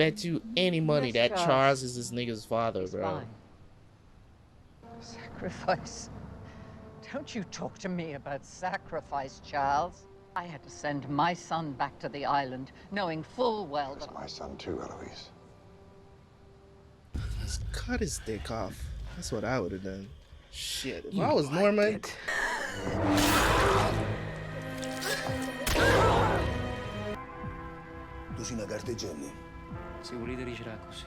bet you any money Yes, that Charles is this nigga's father, It's bro. fine. Sacrifice? Don't you talk to me about sacrifice, Charles. I had to send my son back to the island, knowing full well that... That's my son too, Eloise. Just cut his dick off. That's what I would have done. Shit, if You I was liked Norman, it. Tu sei una carteggiani? Se volete ricerà così.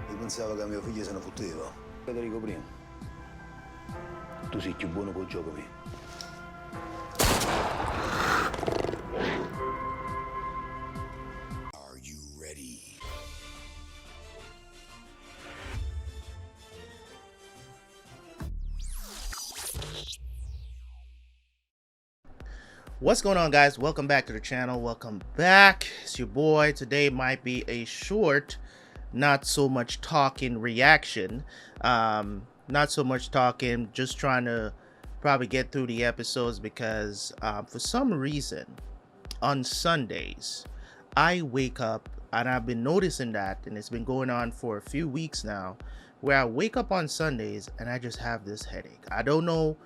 Io pensavo che mio figlio se ne fotteva. Federico prima. Tu sei più buono col gioco mio. Are you ready? what's going on, guys? Welcome back to the channel. Welcome back. It's your boy. Today might be a short, not so much talking reaction. Not so much talking, just trying to probably get through the episodes because for some reason on Sundays I wake up, and I've been noticing that, and it's been going on for a few weeks now, where I wake up on Sundays and I just have this headache. I don't know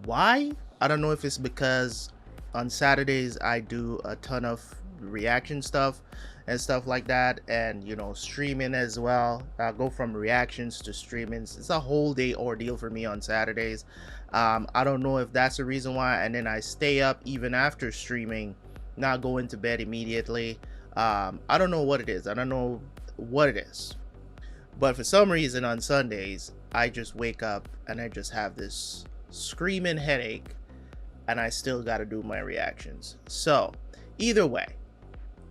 why. I don't know if it's because on Saturdays I do a ton of reaction stuff and stuff like that, and you know, streaming as well. I go from reactions to streaming. It's a whole day ordeal for me on Saturdays. I don't know if that's the reason why, and then I stay up even after streaming, not going to bed immediately. I don't know what it is. I don't know what it is, but for some reason on Sundays I just wake up and I just have this screaming headache, and I still got to do my reactions. So either way,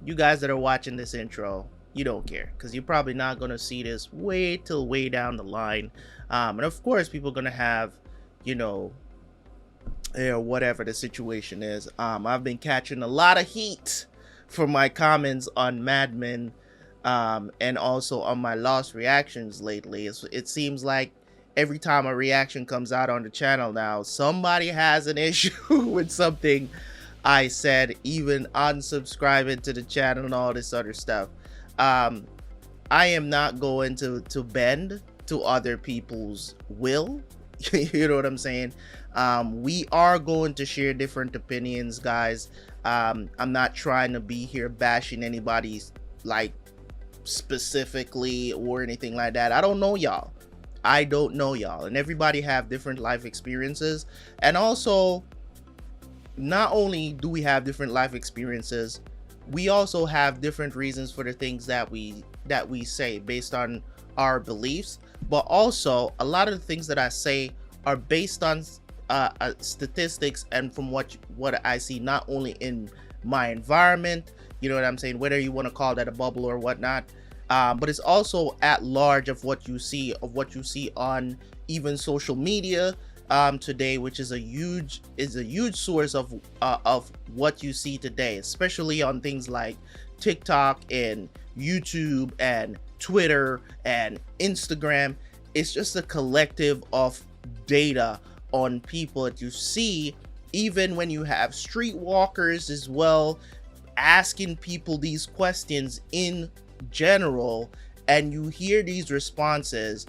you guys that are watching this intro, you don't care, because you're probably not going to see this way till way down the line. And of course people are going to have, you know, whatever the situation is. I've been catching a lot of heat for my comments on MADMEN, and also on my Lost reactions lately. It seems like every time a reaction comes out on the channel now, somebody has an issue with something I said, even unsubscribing to the channel and all this other stuff. I am not going to bend to other people's will. You know what I'm saying? We are going to share different opinions, guys. I'm not trying to be here bashing anybody's, like, specifically or anything like that. I don't know y'all. I don't know y'all, and everybody have different life experiences. And also, not only do we have different life experiences, we also have different reasons for the things that we say based on our beliefs. But also, a lot of the things that I say are based on statistics and from what I see, not only in my environment, you know what I'm saying, whether you want to call that a bubble or whatnot, but it's also at large of what you see on even social media today, which is a huge source of what you see today, especially on things like TikTok and YouTube and Twitter and Instagram. It's just a collective of data on people that you see, even when you have streetwalkers as well asking people these questions in general, and you hear these responses,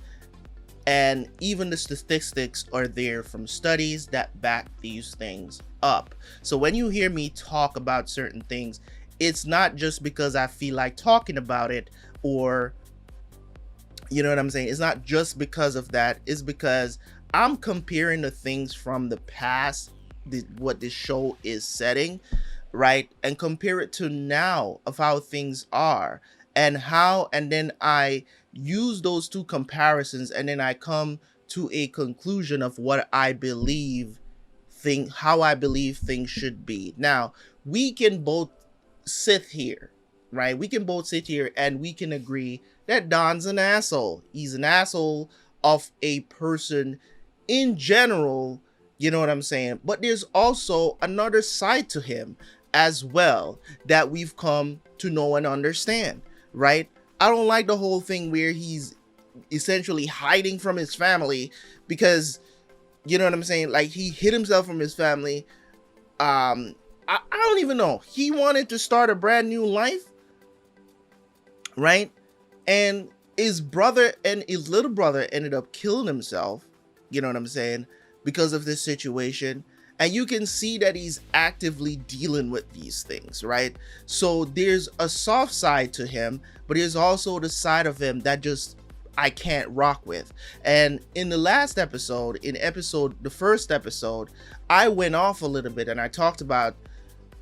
and even the statistics are there from studies that back these things up. So when you hear me talk about certain things, it's not just because I feel like talking about it, or you know what I'm saying, it's not just because of that. It's because I'm comparing the things from the past, what this show is setting, right, and compare it to now of how things are, and then I use those two comparisons, and then I come to a conclusion of what I believe how I believe things should be. Now, we can both sit here, right? We can both sit here and we can agree that Don's an asshole. He's an asshole of a person in general, you know what I'm saying? But there's also another side to him as well that we've come to know and understand, right? I don't like the whole thing where he's essentially hiding from his family because, you know what I'm saying, like, he hid himself from his family. I don't even know. He wanted to start a brand new life. right? And his brother and his little brother ended up killing himself, you know what I'm saying, because of this situation. And you can see that he's actively dealing with these things, right? So there's a soft side to him, but there's also the side of him that just I can't rock with. And in the last episode, the first episode, I went off a little bit and I talked about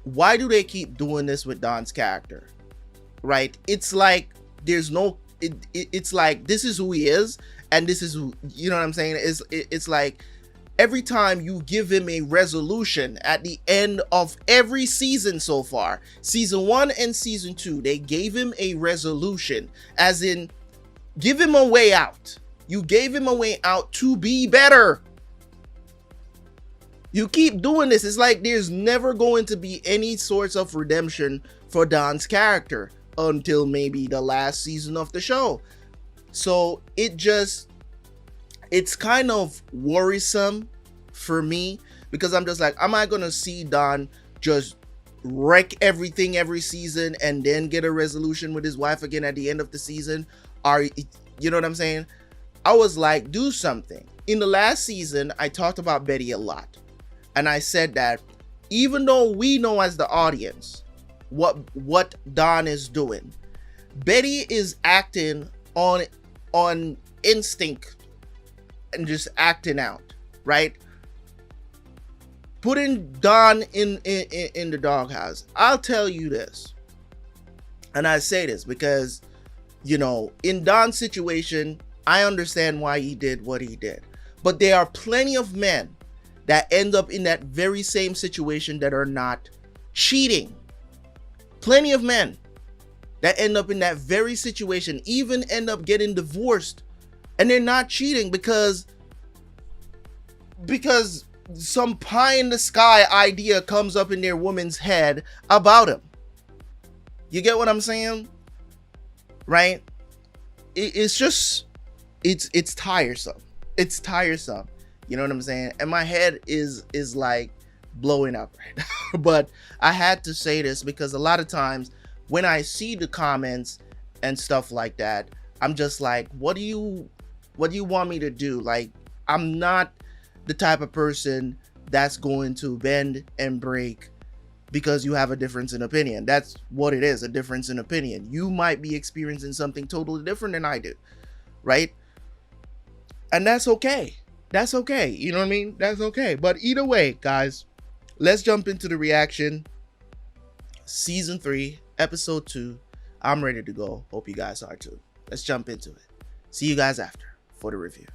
why do they keep doing this with Don's character, right? It's like there's no, it's like this is who he is, and this is who, you know what I'm saying? It's like every time you give him a resolution at the end of every season so far, season 1 and season 2, they gave him a resolution, as in give him a way out. You gave him a way out to be better. You keep doing this. It's like there's never going to be any sorts of redemption for Don's character until maybe the last season of the show. So it's kind of worrisome for me, because I'm just like, am I gonna see Don just wreck everything every season and then get a resolution with his wife again at the end of the season? You know what I'm saying? I was like, do something. In the last season, I talked about Betty a lot. And I said that even though we know as the audience what Don is doing, Betty is acting on instinct and just acting out, right? Putting Don in the doghouse. I'll tell you this, and I say this because, you know, in Don's situation, I understand why he did what he did. But there are plenty of men that end up in that very same situation that are not cheating. Plenty of men that end up in that very situation, even end up getting divorced, and they're not cheating because some pie in the sky idea comes up in their woman's head about him. You get what I'm saying? Right? It's just, it's tiresome. It's tiresome. You know what I'm saying? And my head is like blowing up right now. But I had to say this because a lot of times when I see the comments and stuff like that, I'm just like, what do you want me to do? Like, I'm not the type of person that's going to bend and break because you have a difference in opinion. That's what it is, a difference in opinion. You might be experiencing something totally different than I do, right? And that's okay. That's okay. You know what I mean? That's okay. But either way, guys, let's jump into the reaction. Season 3, episode 2. I'm ready to go. Hope you guys are too. Let's jump into it. See you guys after for the review.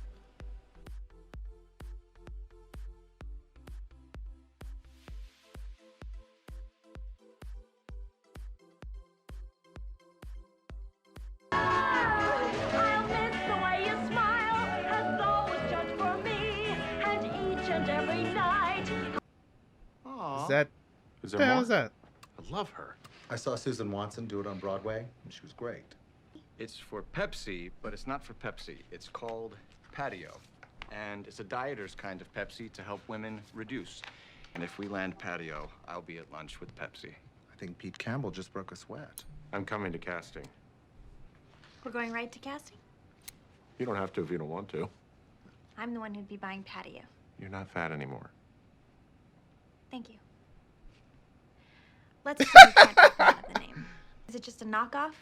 Is there more? How's that? I love her. I saw Susan Watson do it on Broadway, and she was great. It's for Pepsi, but it's not for Pepsi. It's called Patio. And it's a dieter's kind of Pepsi to help women reduce. And if we land Patio, I'll be at lunch with Pepsi. I think Pete Campbell just broke a sweat. I'm coming to casting. We're going right to casting? You don't have to if you don't want to. I'm the one who'd be buying Patio. You're not fat anymore. Thank you. Let's assume we can't make fun of the name. Is it just a knockoff?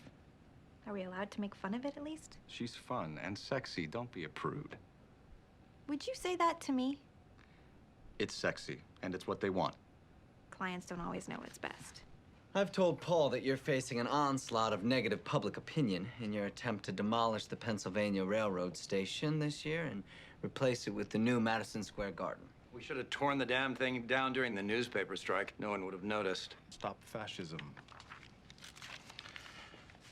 Are we allowed to make fun of it at least? She's fun and sexy. Don't be a prude. Would you say that to me? It's sexy, and it's what they want. Clients don't always know what's best. I've told Paul that you're facing an onslaught of negative public opinion in your attempt to demolish the Pennsylvania Railroad station this year and replace it with the new Madison Square Garden. We should have torn the damn thing down during the newspaper strike. No one would have noticed. Stop fascism.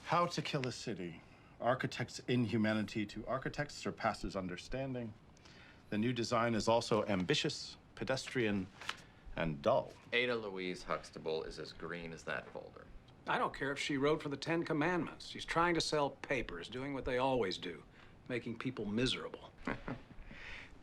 How to Kill a City. Architect's inhumanity to architects surpasses understanding. The new design is also ambitious, pedestrian, and dull. Ada Louise Huxtable is as green as that folder. I don't care if she wrote for the 10 Commandments. She's trying to sell papers, doing what they always do, making people miserable.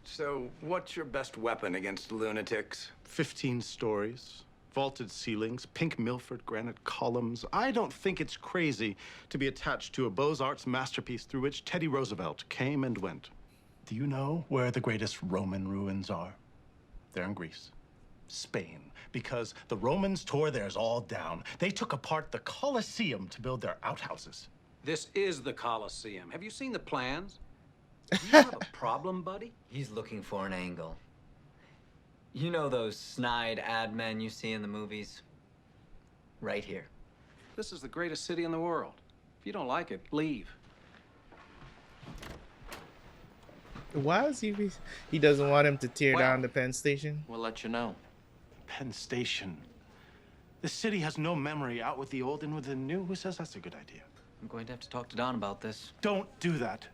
So, what's your best weapon against lunatics? 15 stories, Vaulted ceilings, pink Milford granite columns. I don't think it's crazy to be attached to a Beaux-Arts masterpiece through which Teddy Roosevelt came and went. Do you know where the greatest Roman ruins are? They're in Greece, Spain, because the Romans tore theirs all down. They took apart the Colosseum to build their outhouses. This is the Colosseum. Have you seen the plans? Do you have a problem, buddy? He's looking for an angle. You know those snide ad men you see in the movies? Right here. This is the greatest city in the world. If you don't like it, leave. Why is he doesn't want him to tear down the Penn Station? We'll let you know. Penn Station. The city has no memory. Out with the old and with the new. Who says that's a good idea? I'm going to have to talk to Don about this. Don't do that.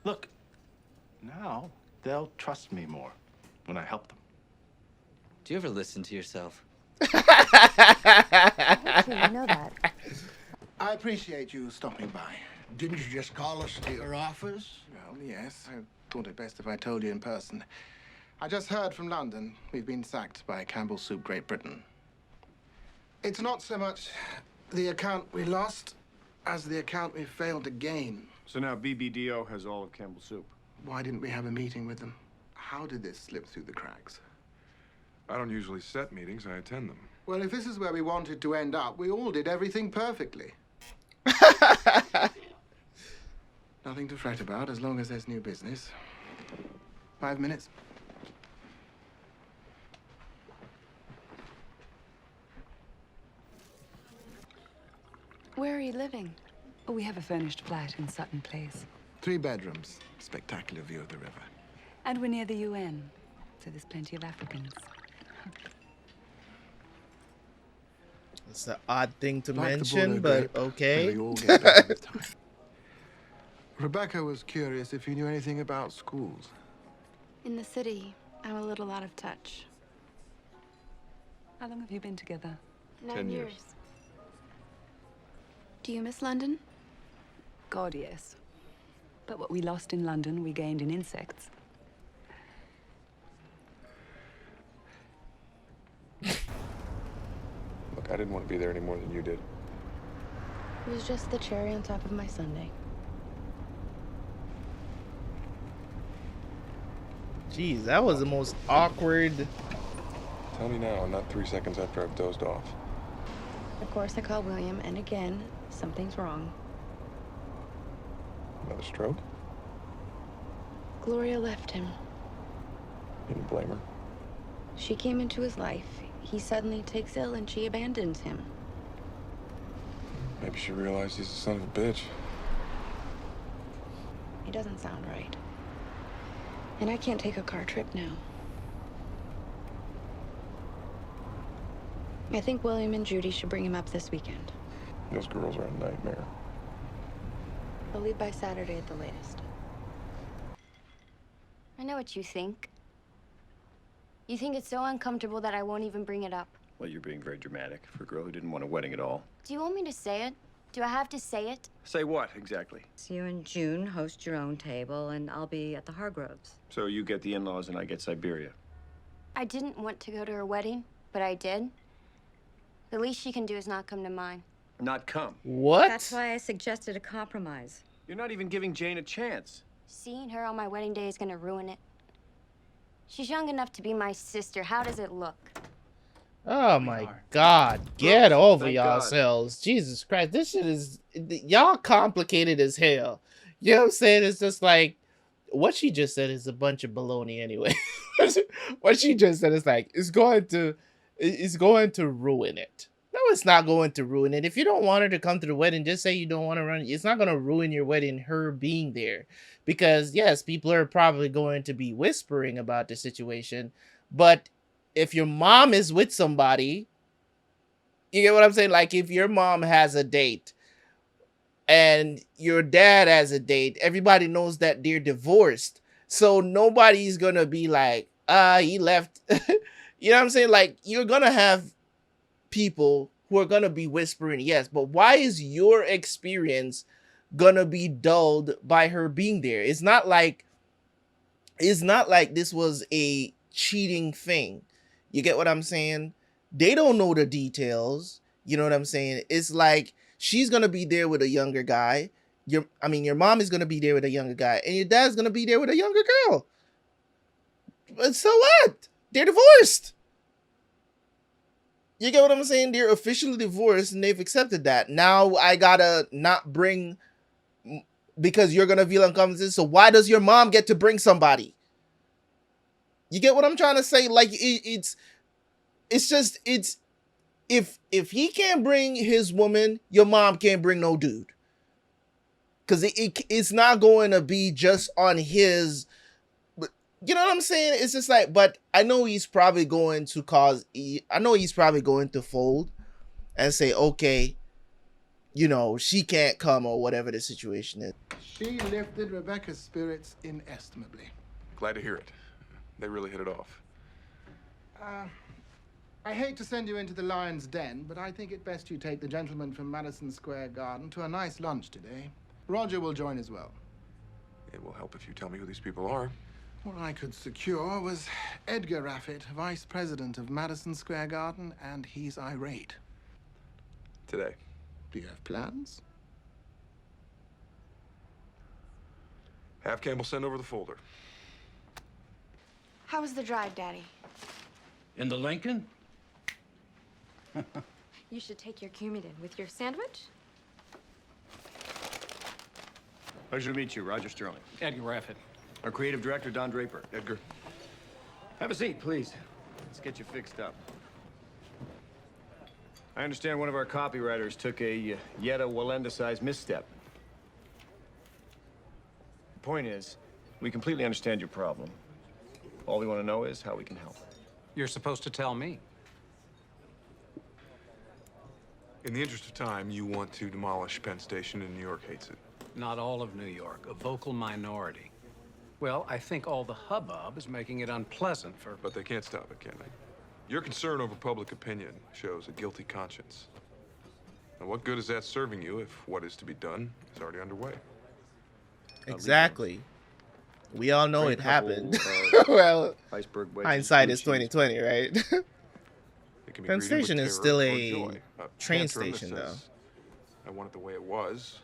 Look, now they'll trust me more when I help them. Do you ever listen to yourself? Actually, you know that. I appreciate you stopping by. Didn't you just call us to your office? Well, yes. I thought it best if I told you in person. I just heard from London. We've been sacked by Campbell Soup Great Britain. It's not so much the account we lost as the account we failed to gain. So now BBDO has all of Campbell Soup. Why didn't we have a meeting with them? How did this slip through the cracks? I don't usually set meetings, I attend them. Well, if this is where we wanted to end up, we all did everything perfectly. Nothing to fret about as long as there's new business. 5 minutes. Where are you living? Oh, we have a furnished flat in Sutton Place. 3 bedrooms. Spectacular view of the river. And we're near the UN, so there's plenty of Africans. It's an odd thing to Like the mention, Bordeaux but grape, okay. we all get better with time. Rebecca was curious if you knew anything about schools. In the city, I'm a little out of touch. How long have you been together? 10 years. Do you miss London? God, yes. But what we lost in London, we gained in insects. Look, I didn't want to be there any more than you did. It was just the cherry on top of my sundae. Jeez, that was the most awkward. Tell me now, not 3 seconds after I've dozed off. Of course, I called William, and again, something's wrong. Another stroke? Gloria left him. You didn't blame her. She came into his life. He suddenly takes ill, and she abandons him. Maybe she realized he's a son of a bitch. It doesn't sound right. And I can't take a car trip now. I think William and Judy should bring him up this weekend. Those girls are a nightmare. They'll leave by Saturday at the latest. I know what you think. You think it's so uncomfortable that I won't even bring it up. Well, you're being very dramatic for a girl who didn't want a wedding at all. Do you want me to say it? Do I have to say it? Say what, exactly? So you and June host your own table, and I'll be at the Hargroves. So you get the in-laws and I get Siberia. I didn't want to go to her wedding, but I did. The least she can do is not come to mine. Not come. What? That's why I suggested a compromise. You're not even giving Jane a chance. Seeing her on my wedding day is gonna ruin it. She's young enough to be my sister. How does it look? Oh my God. Get over Thank God. yourselves. Jesus Christ. This shit is, y'all complicated as hell. You know what I'm saying? It's just like, what she just said is a bunch of baloney anyway. What she just said is like, it's going to ruin it. No, it's not going to ruin it. If you don't want her to come to the wedding, just say you don't want to run. It's not going to ruin your wedding, her being there. Because, yes, people are probably going to be whispering about the situation. But if your mom is with somebody, you get what I'm saying? Like, if your mom has a date and your dad has a date, everybody knows that they're divorced. So nobody's going to be like, he left. You know what I'm saying? Like, you're going to have people who are going to be whispering, yes, but why is your experience going to be dulled by her being there? It's not like this was a cheating thing. You get what I'm saying? They don't know the details. You know what I'm saying? It's like she's gonna be there with a younger guy. Your mom is gonna be there with a younger guy, and your dad's gonna be there with a younger girl. But so what? They're divorced. You get what I'm saying? They're officially divorced, and they've accepted that. Now I gotta not bring, because you're gonna feel uncomfortable. So why does your mom get to bring somebody? You get what I'm trying to say? Like it's just if he can't bring his woman, your mom can't bring no dude. Because it's not going to be just on his, you know what I'm saying? It's just like, but I know he's probably going to fold and say, okay, you know, she can't come or whatever the situation is. She lifted Rebecca's spirits inestimably. Glad to hear it. They really hit it off. I hate to send you into the lion's den, but I think it best you take the gentleman from Madison Square Garden to a nice lunch today. Roger will join as well. It will help if you tell me who these people are. What I could secure was Edgar Raffet, vice president of Madison Square Garden, and he's irate. Today. Do you have plans? Have Campbell send over the folder. How was the drive, Daddy? In the Lincoln? You should take your Coumadin with your sandwich. Pleasure to meet you, Roger Sterling. Edgar Raffet. Our creative director, Don Draper. Edgar. Have a seat, please. Let's get you fixed up. I understand one of our copywriters took a yet a Wallenda-sized misstep. The point is, we completely understand your problem. All we want to know is how we can help. You're supposed to tell me. In the interest of time, you want to demolish Penn Station, and New York hates it. Not all of New York, a vocal minority. Well, I think all the hubbub is making it unpleasant for... But they can't stop it, can they? Your concern over public opinion shows a guilty conscience. Now, what good is that serving you if what is to be done is already underway? Exactly. We all know it happened. Well, hindsight is 2020, right? Penn Station is still a train station, though. I want it the way it was,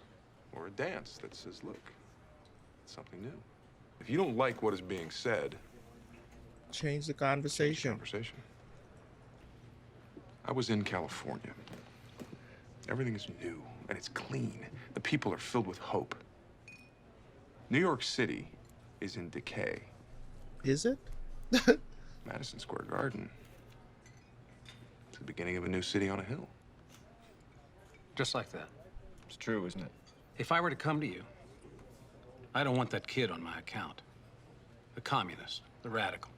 or a dance that says, look, it's something new. If you don't like what is being said, change the conversation. I was in California. Everything is new, and it's clean. The people are filled with hope. New York City is in decay. Is it? Madison Square Garden. It's the beginning of a new city on a hill. Just like that. It's true, isn't it? If I were to come to you, I don't want that kid on my account. The communist, the radical.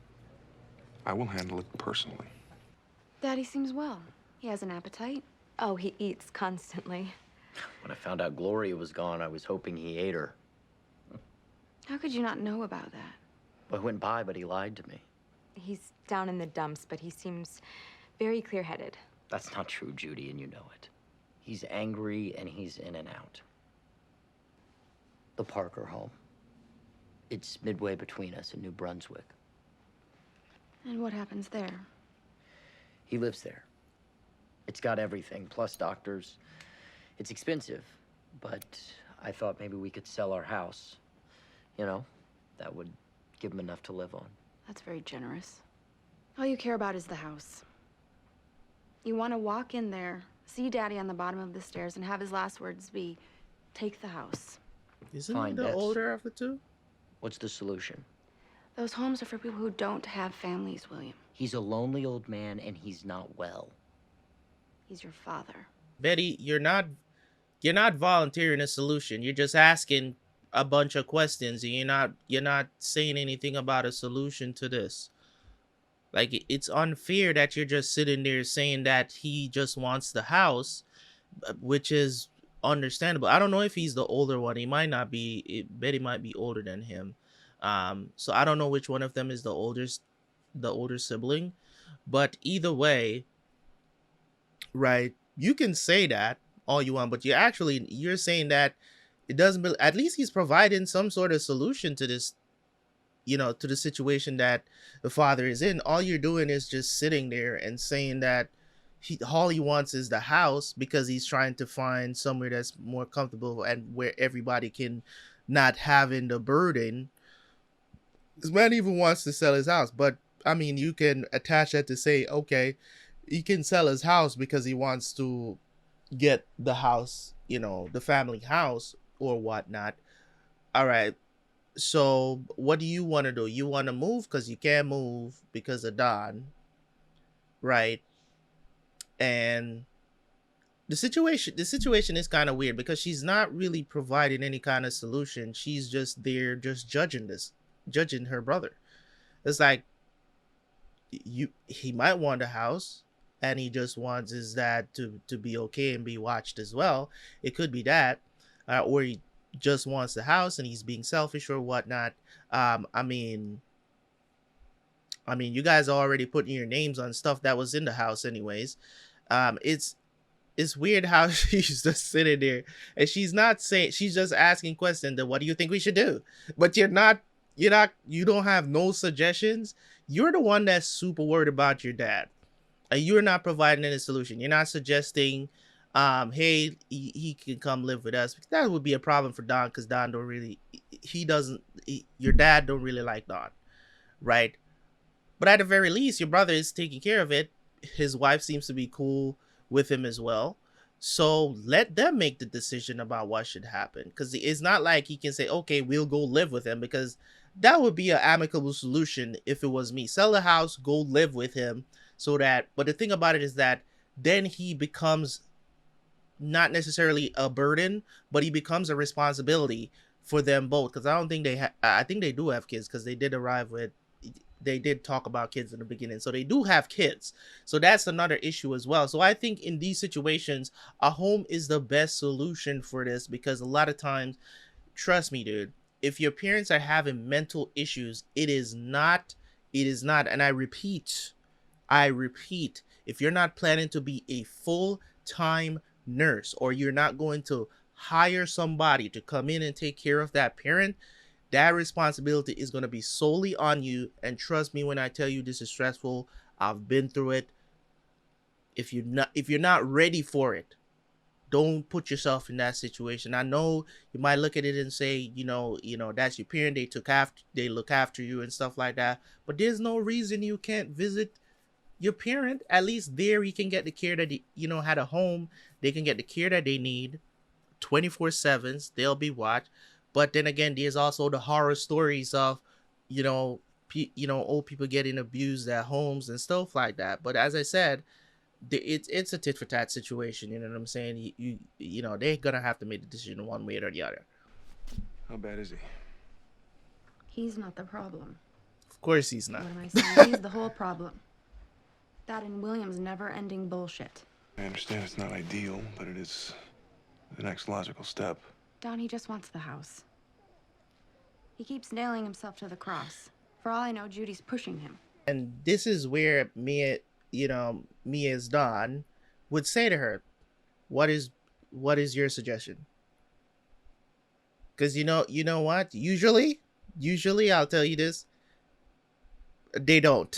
I will handle it personally. Daddy seems well. He has an appetite. Oh, he eats constantly. When I found out Gloria was gone, I was hoping he ate her. How could you not know about that? Well, I went by, but he lied to me. He's down in the dumps, but he seems very clear-headed. That's not true, Judy, and you know it. He's angry, and he's in and out. The Parker home. It's midway between us in New Brunswick. And what happens there? He lives there. It's got everything, plus doctors. It's expensive, but I thought maybe we could sell our house. You know, that would give him enough to live on. That's very generous. All you care about is the house. You want to walk in there, see Daddy on the bottom of the stairs, and have his last words be, take the house. Isn't he the older of the two? What's the solution? Those homes are for people who don't have families, William. He's a lonely old man, and he's not well. He's your father. Betty, you're not volunteering a solution. You're just asking a bunch of questions, and you're not saying anything about a solution to this. Like, it's unfair that you're just sitting there saying that he just wants the house, which is understandable. I don't know if he's the older one. He might not be. Betty might be older than him. So I don't know which one of them is the older sibling. But either way, right, you can say that all you want, but you're saying that it doesn't, at least he's providing some sort of solution to this to the situation that the father is in. All you're doing is just sitting there and saying that all he wants is the house because he's trying to find somewhere that's more comfortable and where everybody can not having the burden. This man even wants to sell his house, but I mean, you can attach that to say, okay, he can sell his house because he wants to get the house, the family house or whatnot. All right. So what do you want to do? You want to move because you can't move because of Don, right? And the situation is kind of weird because she's not really providing any kind of solution. She's just there, just judging her brother. It's like he might want a house, and he just wants his dad to be okay and be watched as well. It could be that, or he just wants the house and he's being selfish or whatnot. I mean, you guys are already putting your names on stuff that was in the house, anyways. It's weird how she's just sitting there and she's not saying, she's just asking questions. Then what do you think we should do? But you don't have no suggestions. You're the one that's super worried about your dad, and you're not providing any solution. You're not suggesting, hey, he can come live with us. That would be a problem for Don because Don don't really, your dad don't really like Don, right? But at the very least, your brother is taking care of it. His wife seems to be cool with him as well. So let them make the decision about what should happen. Because it's not like he can say, okay, we'll go live with him, because that would be an amicable solution if it was me. Sell the house, go live with him. But the thing about it is that then he becomes not necessarily a burden, but he becomes a responsibility for them both. Because I don't think I think they do have kids, because they did talk about kids in the beginning. So they do have kids. So that's another issue as well. So I think in these situations, a home is the best solution for this, because a lot of times, trust me, dude, if your parents are having mental issues, it is not, and I repeat, if you're not planning to be a full-time nurse, or you're not going to hire somebody to come in and take care of that parent, that responsibility is going to be solely on you. And trust me when I tell you, this is stressful. I've been through it. If you're not ready for it, don't put yourself in that situation. I know you might look at it and say, that's your parent. They look after you and stuff like that. But there's no reason you can't visit your parent. At least there you can get the care that had a home. They can get the care that they need 24/7. They'll be watched. But then again, there's also the horror stories of, old people getting abused at homes and stuff like that. But as I said, it's a tit for tat situation. You know what I'm saying? They're gonna have to make the decision one way or the other. How bad is he? He's not the problem. Of course he's not. What am I saying? He's the whole problem. That and William's never-ending bullshit. I understand it's not ideal, but it is the next logical step. Don, he just wants the house. He keeps nailing himself to the cross. For all I know, Judy's pushing him. And this is where me as Don would say to her, what is your suggestion? Because you know what? Usually I'll tell you this, they don't.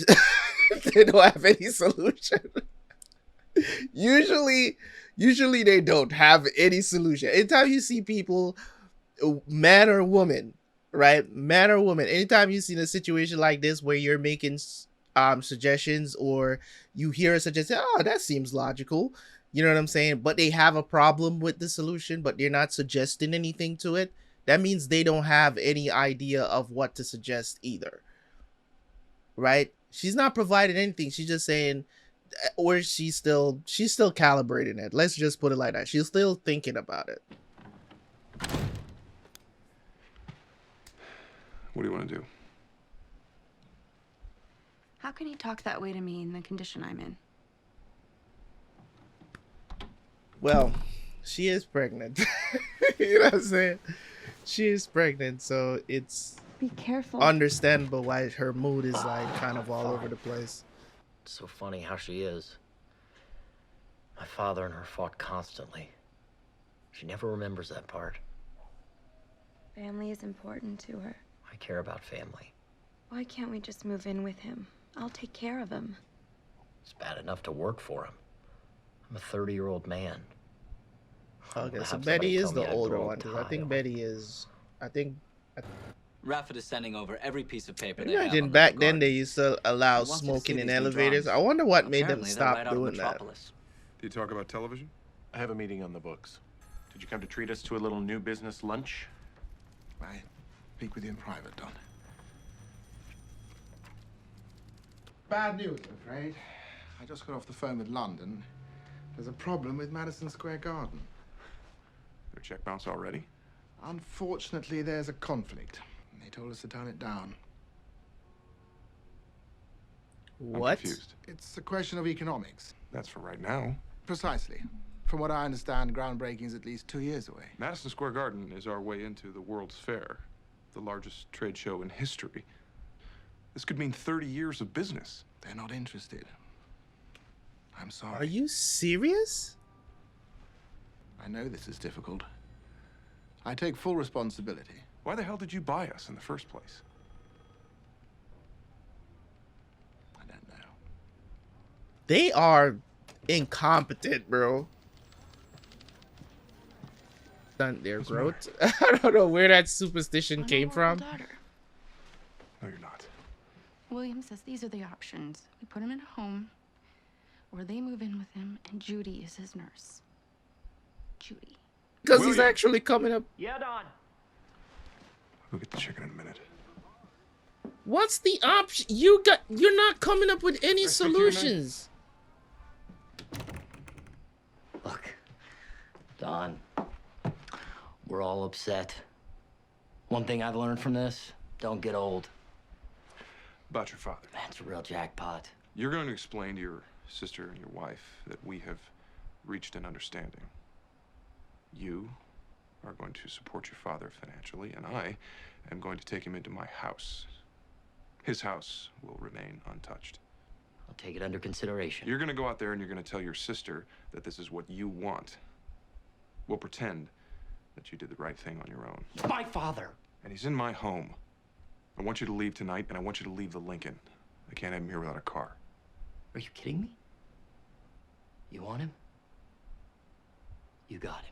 They don't have any solution. Usually they don't have any solution. Anytime you see people, man or woman, right? Man or woman, anytime you see a situation like this where you're making suggestions, or you hear a suggestion, oh, that seems logical, you know what I'm saying? But they have a problem with the solution, but they're not suggesting anything to it. That means they don't have any idea of what to suggest either, right? She's not providing anything. She's just saying, or she's still calibrating it. Let's just put it like that. She's still thinking about it. What do you want to do? How can he talk that way to me in the condition I'm in? Well, she is pregnant. You know what I'm saying? She is pregnant, so it's be careful. Understandable why her mood is like kind of all over the place. It's so funny how she is. My father and her fought constantly. She never remembers that part. Family is important to her. I care about family. Why can't we just move in with him? I'll take care of him. It's bad enough to work for him. I'm a 30-year-old man. Okay, I'll so have Betty somebody is tell me the I'd older grow a one, because I tie think on. Betty is. I think. Raffet is sending over every piece of paper they have Imagine on the back new then garden. they used to allow He wants you to smoking see in these new elevators. drawings. I wonder what made them Apparently, they're stop right out of doing that. Metropolis. Do you talk about television? I have a meeting on the books. Did you come to treat us to a little new business lunch? I speak with you in private, Don. Bad news, I'm afraid. I just got off the phone with London. There's a problem with Madison Square Garden. Their check bounce already? Unfortunately, there's a conflict. They told us to turn it down. What? I'm confused. It's a question of economics. That's for right now. Precisely. From what I understand, groundbreaking is at least 2 years away. Madison Square Garden is our way into the World's Fair, the largest trade show in history. This could mean 30 years of business. They're not interested. I'm sorry. Are you serious? I know this is difficult. I take full responsibility. Why the hell did you buy us in the first place? I don't know. They are incompetent, bro. Stunt their growth. I don't know where that superstition came from. Daughter. No, you're not. William says these are the options. We put him in a home, or they move in with him, and Judy is his nurse. Judy. Because he's actually coming up. Yeah, Don. We'll get the chicken in a minute. What's the option? You're not coming up with any I speak to you, man? solutions. Look, Don, we're all upset. One thing I've learned from this, don't get old. About your father. That's a real jackpot. You're going to explain to your sister and your wife that we have reached an understanding. You are going to support your father financially, and I am going to take him into my house. His house will remain untouched. I'll take it under consideration. You're going to go out there and you're going to tell your sister that this is what you want. We'll pretend that you did the right thing on your own. My father. And he's in my home. I want you to leave tonight, and I want you to leave the Lincoln. I can't have him here without a car. Are you kidding me? You want him? You got him.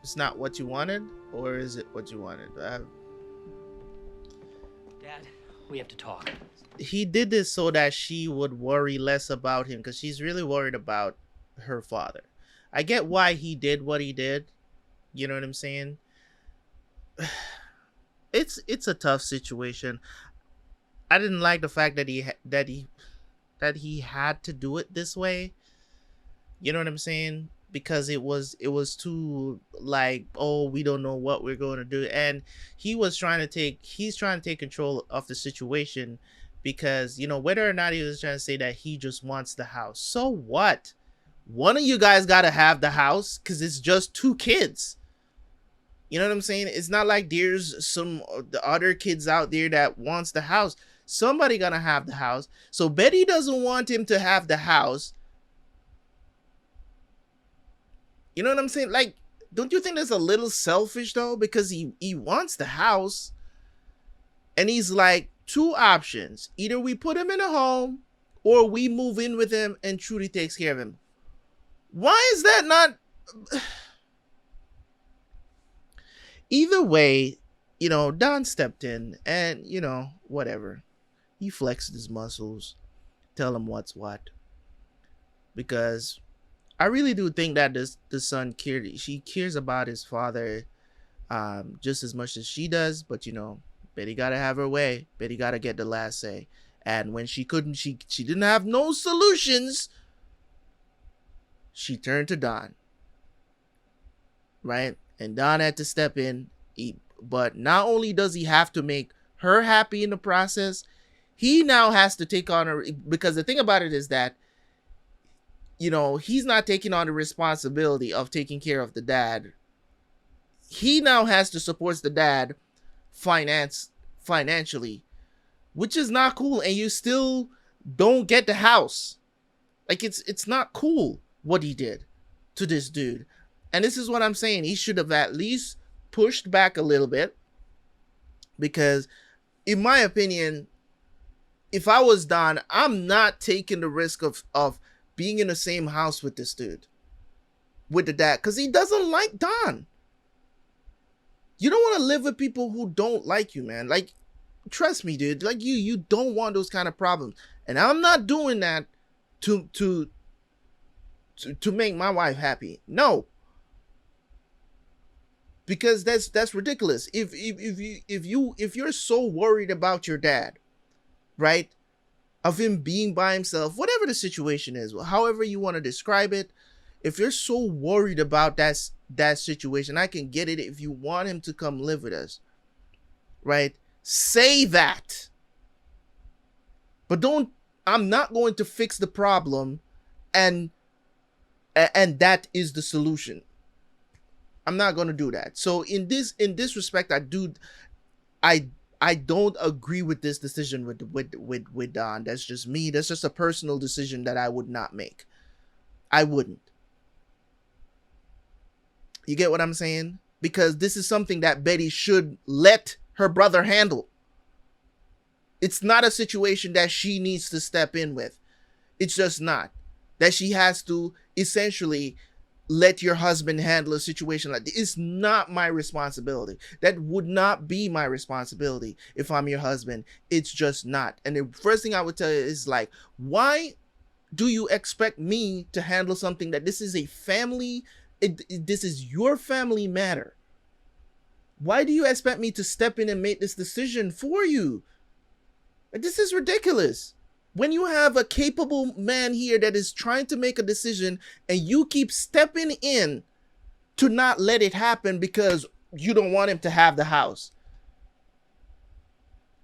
It's not what you wanted, or is it what you wanted? Dad, we have to talk. He did this so that she would worry less about him, because she's really worried about her father. I get why he did what he did. You know what I'm saying? It's a tough situation. I didn't like the fact that he had to do it this way. You know what I'm saying? Because it was too like, oh, we don't know what we're going to do, and he's trying to take control of the situation, because, you know, whether or not he was trying to say that he just wants the house, so what? One of you guys got to have the house, because it's just 2 kids. You know what I'm saying? It's not like there's some the other kids out there that wants the house. Somebody gonna have the house. So Betty doesn't want him to have the house. You know what I'm saying? Like, don't you think that's a little selfish though? Because he wants the house. And he's like, 2 options. Either we put him in a home, or we move in with him and Trudy takes care of him. Why is that not... Either way, you know, Don stepped in and, you know, whatever. He flexed his muscles. Tell him what's what. Because I really do think that the son cares about his father just as much as she does. But, you know, Betty got to have her way. Betty got to get the last say. And when she didn't have no solutions, she turned to Don. Right? And Don had to step in. But not only does he have to make her happy in the process, he now has to take on her. Because the thing about it is that you know, he's not taking on the responsibility of taking care of the dad. He now has to support the dad financially, which is not cool. And you still don't get the house. Like, it's not cool what he did to this dude. And this is what I'm saying. He should have at least pushed back a little bit, because in my opinion, if I was Don, I'm not taking the risk of being in the same house with this dude, with the dad, because he doesn't like Don. You don't want to live with people who don't like you, man. Like, trust me, dude. Like, you don't want those kind of problems. And I'm not doing that to make my wife happy. No. Because that's ridiculous. If you're so worried about your dad, right? Of him being by himself, whatever the situation is, however you want to describe it, if you're so worried about that situation, I can get it. If you want him to come live with us, right? Say that. But don't, I'm not going to fix the problem and that is the solution. I'm not going to do that. So in this respect, I don't agree with this decision with Don. That's just me. That's just a personal decision that I would not make. I wouldn't. You get what I'm saying? Because this is something that Betty should let her brother handle. It's not a situation that she needs to step in with. It's just not. That she has to essentially let your husband handle a situation like this. It's not my responsibility. That would not be my responsibility if I'm your husband. It's just not. And the first thing I would tell you is, like, why do you expect me to handle something that this is a family, this is your family matter? Why do you expect me to step in and make this decision for you? This is ridiculous. When you have a capable man here that is trying to make a decision and you keep stepping in to not let it happen because you don't want him to have the house.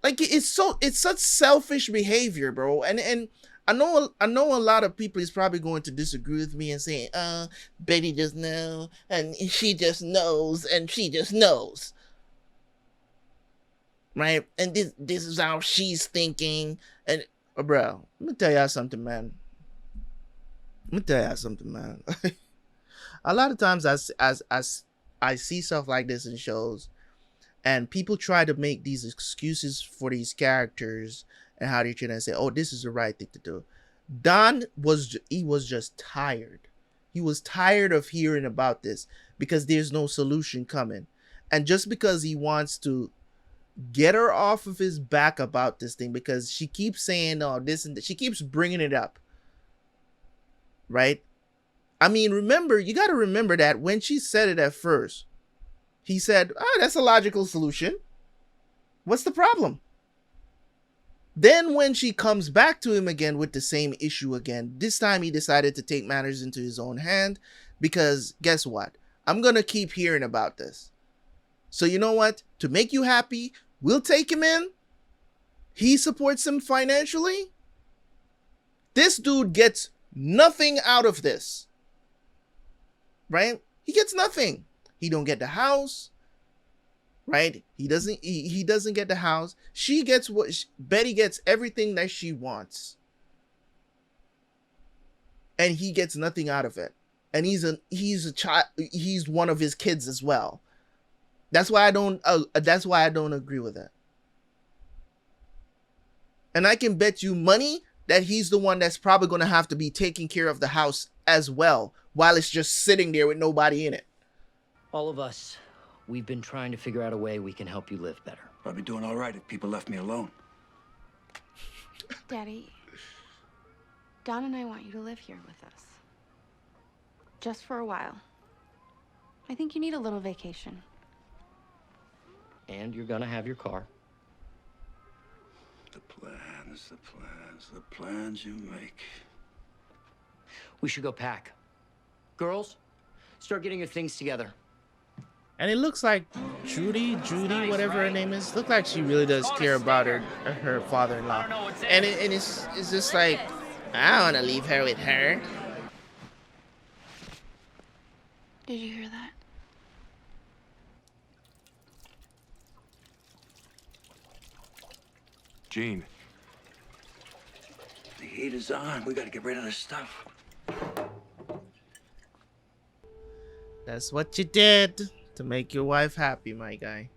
Like, it's such selfish behavior, bro. And I know a lot of people is probably going to disagree with me and saying, Betty just knows, and she just knows, and she just knows. Right? And this is how she's thinking. And bro, let me tell y'all something, man. A lot of times I see stuff like this in shows, and people try to make these excuses for these characters and how they're trying to say, oh, this is the right thing to do. Don was just tired. He was tired of hearing about this because there's no solution coming. And just because he wants to get her off of his back about this thing, because she keeps saying, oh, this and that. She keeps bringing it up. Right? I mean, you got to remember that when she said it at first, he said, oh, that's a logical solution. What's the problem? Then when she comes back to him again with the same issue again, this time he decided to take matters into his own hand, because guess what? I'm going to keep hearing about this. So you know what? To make you happy, we'll take him in. He supports him financially. This dude gets nothing out of this. Right? He gets nothing. He don't get the house. Right? He doesn't get the house. She gets Betty gets everything that she wants. And he gets nothing out of it. And he's a child, he's one of his kids as well. That's why I don't agree with that. And I can bet you money that he's the one that's probably going to have to be taking care of the house as well, while it's just sitting there with nobody in it. All of us, we've been trying to figure out a way we can help you live better. I'd be doing all right if people left me alone. Daddy, Don and I want you to live here with us. Just for a while. I think you need a little vacation. And you're gonna have your car. The plans you make. We should go pack. Girls, start getting your things together. And it looks like Judy, whatever her name is, look like she really does care about her father-in-law. And it's just like, I don't want to leave her with her. Did you hear that? Gene. The heat is on. We gotta get rid of this stuff. That's what you did to make your wife happy, my guy.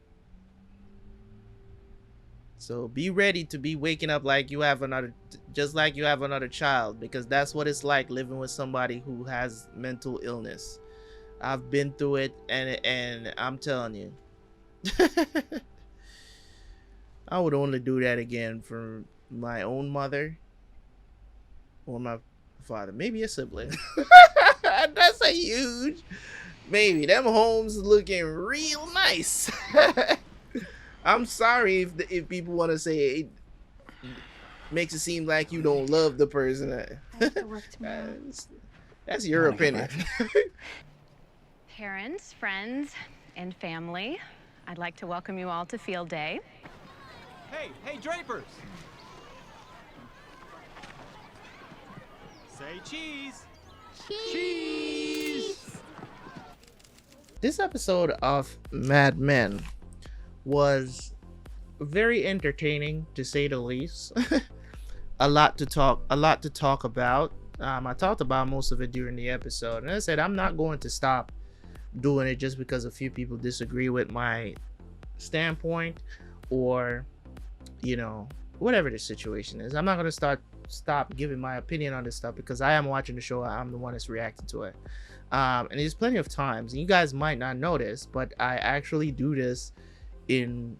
So be ready to be waking up like you have another, just like you have another child, because that's what it's like living with somebody who has mental illness. I've been through it, and I'm telling you, I would only do that again for my own mother or my father, maybe a sibling. That's a huge maybe. Them homes looking real nice. I'm sorry if people want to say it makes it seem like you don't love the person. That's your opinion. Parents, friends, and family, I'd like to welcome you all to Field Day. Hey, Drapers! Say cheese! Cheese! This episode of Mad Men was very entertaining, to say the least. a lot to talk about. I talked about most of it during the episode, and I said I'm not going to stop doing it just because a few people disagree with my standpoint, or whatever the situation is. I'm not going to stop giving my opinion on this stuff, because I am watching the show. I'm the one that's reacting to it. And there's plenty of times, and you guys might not know this, but I actually do this in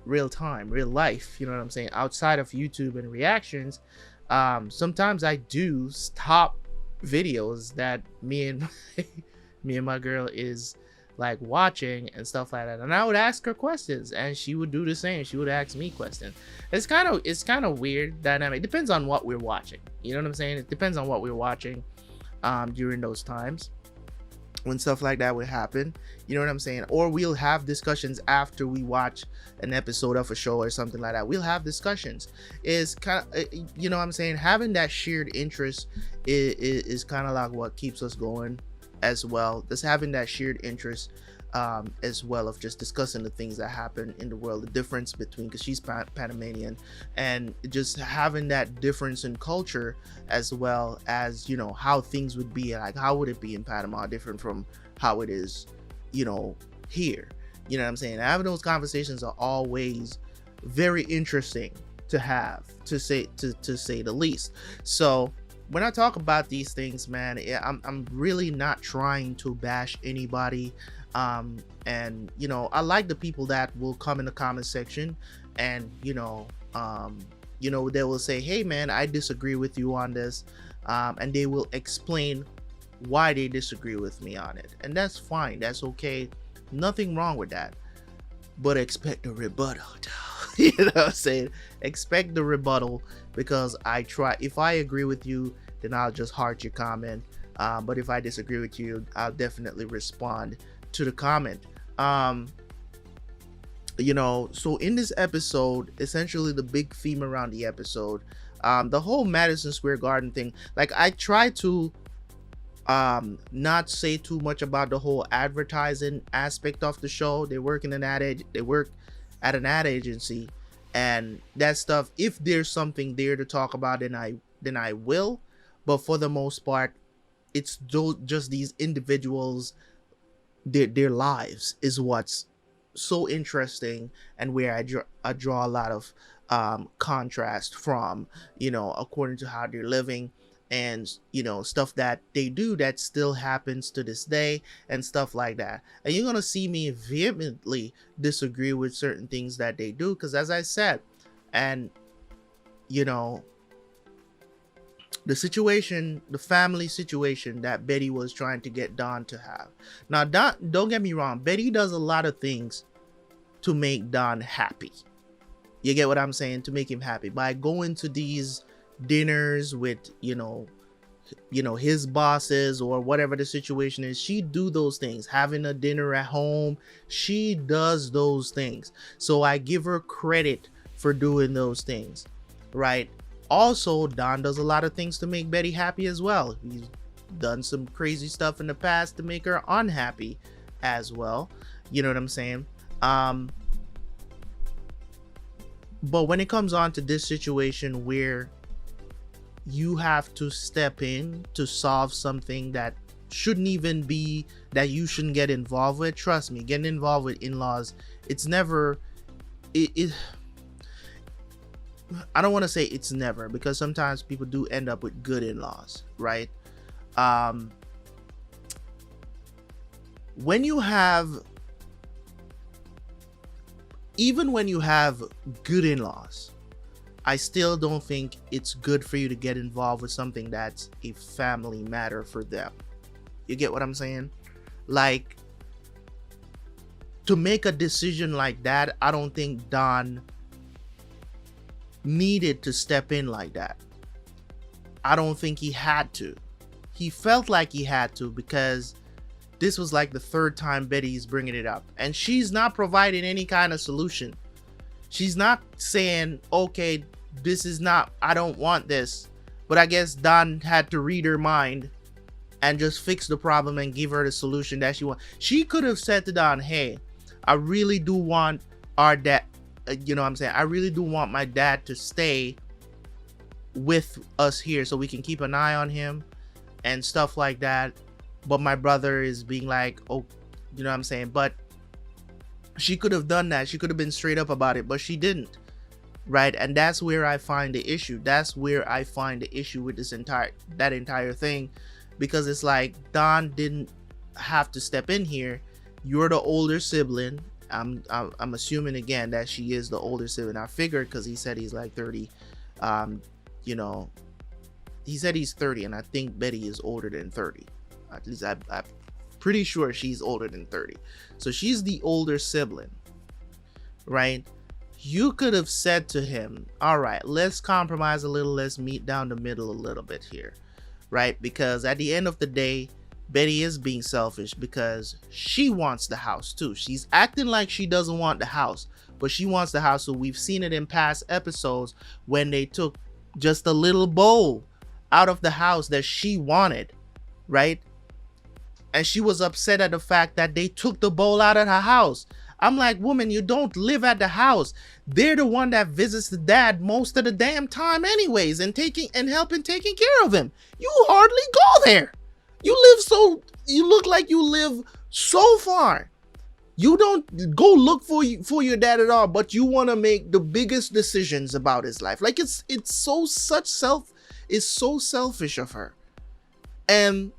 real time, real life. You know what I'm saying? Outside of YouTube and reactions, sometimes I do stop videos that me and my girl is like watching and stuff like that, and I would ask her questions, and she would do the same. She would ask me questions. It's kind of weird dynamic. Depends on what we're watching. You know what I'm saying? It depends on what we're watching during those times when stuff like that would happen. You know what I'm saying? Or we'll have discussions after we watch an episode of a show or something like that. We'll have discussions. Is kind of, you know what I'm saying, having that shared interest is kind of like what keeps us going as well. Just having that shared interest as well, of just discussing the things that happen in the world, the difference between, because she's Panamanian, and just having that difference in culture, as well as how things would be, like how would it be in Panama different from how it is here. You know what I'm saying? Having those conversations are always very interesting to have, to say the least. So when I talk about these things, man, I'm really not trying to bash anybody. And I like the people that will come in the comment section and they will say, hey man, I disagree with you on this, and they will explain why they disagree with me on it, and that's fine, that's okay, nothing wrong with that, but expect a rebuttal. You know what I'm saying? Expect the rebuttal, because if I agree with you, then I'll just heart your comment, but if I disagree with you, I'll definitely respond to the comment. So in this episode, essentially the big theme around the episode, the whole Madison Square Garden thing, like I try to not say too much about the whole advertising aspect of the show. They work at an ad agency, and that stuff, if there's something there to talk about, then I will, but for the most part, it's just these individuals, their lives is what's so interesting, and where I draw a lot of contrast from, according to how they're living, and stuff that they do that still happens to this day, and stuff like that. And you're gonna see me vehemently disagree with certain things that they do, because as I said, and the family situation that Betty was trying to get Don to have. Now, don't get me wrong, Betty does a lot of things to make Don happy. You get what I'm saying? To make him happy by going to these dinners with, his bosses, or whatever the situation is. She do those things. Having a dinner at home, she does those things. So I give her credit for doing those things, right? Also, Don does a lot of things to make Betty happy as well. He's done some crazy stuff in the past to make her unhappy as well. You know what I'm saying? But when it comes on to this situation where you have to step in to solve something that shouldn't even be, that you shouldn't get involved with, trust me, getting involved with in-laws, it's never, I don't want to say it's never, because sometimes people do end up with good in-laws, right? When you have, even when you have good in-laws, I still don't think it's good for you to get involved with something that's a family matter for them. You get what I'm saying? Like, to make a decision like that, I don't think Don needed to step in like that. I don't think he had to. He felt like he had to because this was like the third time Betty's bringing it up, and she's not providing any kind of solution. She's not saying, okay, this is not, I don't want this. But I guess Don had to read her mind and just fix the problem and give her the solution that she wants. She could have said to Don, hey, I really do want our dad, you know what I'm saying? I really do want my dad to stay with us here so we can keep an eye on him and stuff like that. But my brother is being like, oh, you know what I'm saying? But she could have done that. She could have been straight up about it, but she didn't. Right? And that's where I find the issue. That's where I find the issue with this entire thing, because it's like Don didn't have to step in here. You're the older sibling. I'm assuming again that she is the older sibling. I figured because he said he's like 30. You know, he said he's 30, and I think Betty is older than 30. At least I'm pretty sure she's older than 30. So she's the older sibling, right? You could have said to him, all right, let's compromise a little. Let's meet down the middle a little bit here, right? Because at the end of the day, Betty is being selfish because she wants the house too. She's acting like she doesn't want the house, but she wants the house. So we've seen it in past episodes when they took just a little bowl out of the house that she wanted, right? And she was upset at the fact that they took the bowl out of her house. I'm like, woman, you don't live at the house. They're the one that visits the dad most of the damn time anyways, and helping taking care of him. You hardly go there. You look like you live so far. You don't go look for your dad at all, but you want to make the biggest decisions about his life. Like it's so selfish of her. And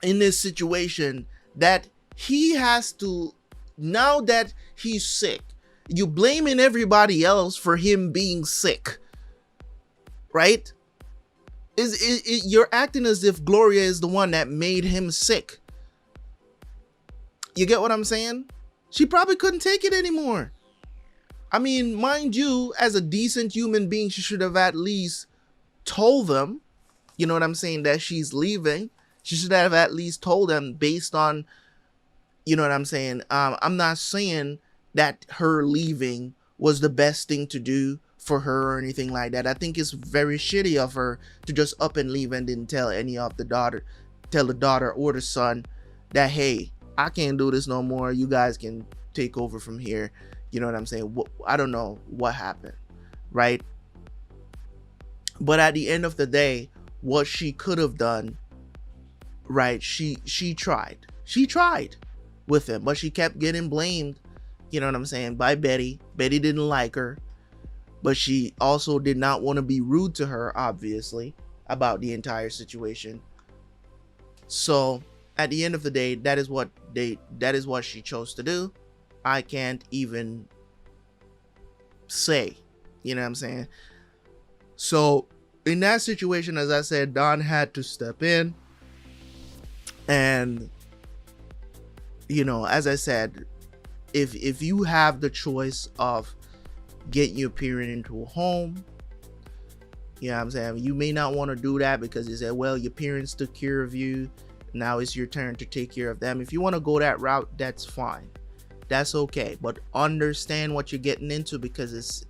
in this situation that he has to, now that he's sick, you blaming everybody else for him being sick, right? You're acting as if Gloria is the one that made him sick. You get what I'm saying? She probably couldn't take it anymore. I mean, mind you, as a decent human being, she should have at least told them, you know what I'm saying, that she's leaving. She should have at least told them based on, you know what I'm saying? I'm not saying that her leaving was the best thing to do for her or anything like that. I think it's very shitty of her to just up and leave and didn't tell the daughter or the son that, hey, I can't do this no more. You guys can take over from here. You know what I'm saying? I don't know what happened, right? But at the end of the day, what she could have done, right? She tried with him, but she kept getting blamed, you know what I'm saying, by Betty. Betty didn't like her, but she also did not want to be rude to her, obviously, about the entire situation. So at the end of the day, that is what she chose to do. I can't even say, you know what I'm saying? So in that situation, as I said, Don had to step in. And, you know, as I said, if you have the choice of getting your parent into a home, you know what I'm saying, you may not want to do that because you said, well, your parents took care of you. Now it's your turn to take care of them. If you want to go that route, that's fine. That's okay. But understand what you're getting into, because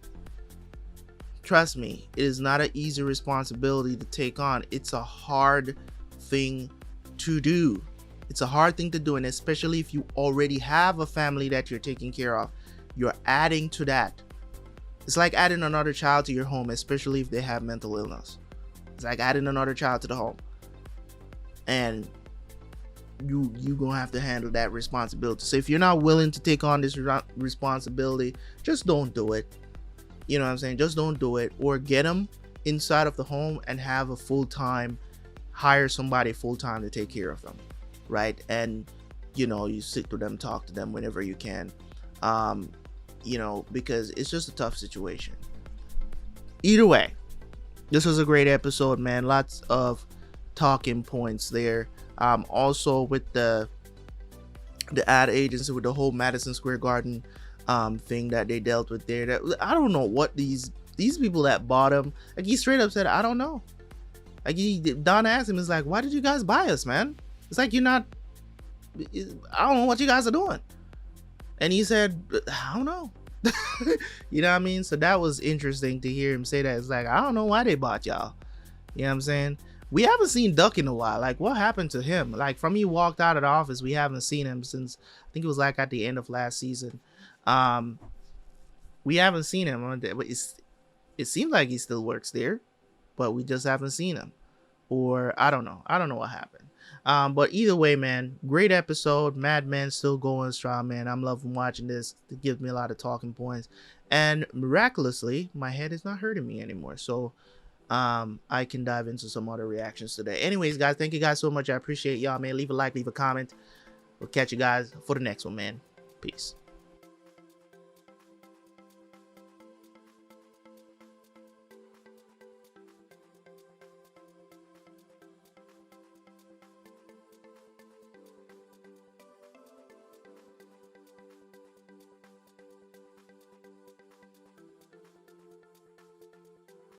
trust me, it is not an easy responsibility to take on. It's a hard thing to do. It's a hard thing to do, and especially if you already have a family that you're taking care of, you're adding to that. It's like adding another child to your home, especially if they have mental illness. It's like adding another child to the home, and you gonna have to handle that responsibility. So if you're not willing to take on this responsibility, just don't do it. You know what I'm saying? Just don't do it, or get them inside of the home and have a full-time, hire somebody full-time to take care of them, right? And you know, you sit to them, talk to them whenever you can, you know, because it's just a tough situation. Either way, this was a great episode, man. Lots of talking points there. Also with the ad agency, with the whole Madison Square Garden thing that they dealt with there, that I don't know what these people that bought him, like, he straight up said, I don't know. Like, Don asked him, it's like, why did you guys buy us, man? It's like, you're not, I don't know what you guys are doing. And he said, I don't know. You know what I mean? So that was interesting to hear him say that. It's like, I don't know why they bought y'all. You know what I'm saying? We haven't seen Duck in a while. Like, what happened to him? Like, from he walked out of the office, we haven't seen him since, I think it was like at the end of last season. We haven't seen him. It seems like he still works there, but we just haven't seen him. Or I don't know what happened. But either way, man, great episode. Mad Men still going strong, man. I'm loving watching this. It gives me a lot of talking points, and miraculously my head is not hurting me anymore, so I can dive into some other reactions today. Anyways, guys, thank you guys so much. I appreciate y'all, man. Leave a like, leave a comment. We'll catch you guys for the next one, man. Peace.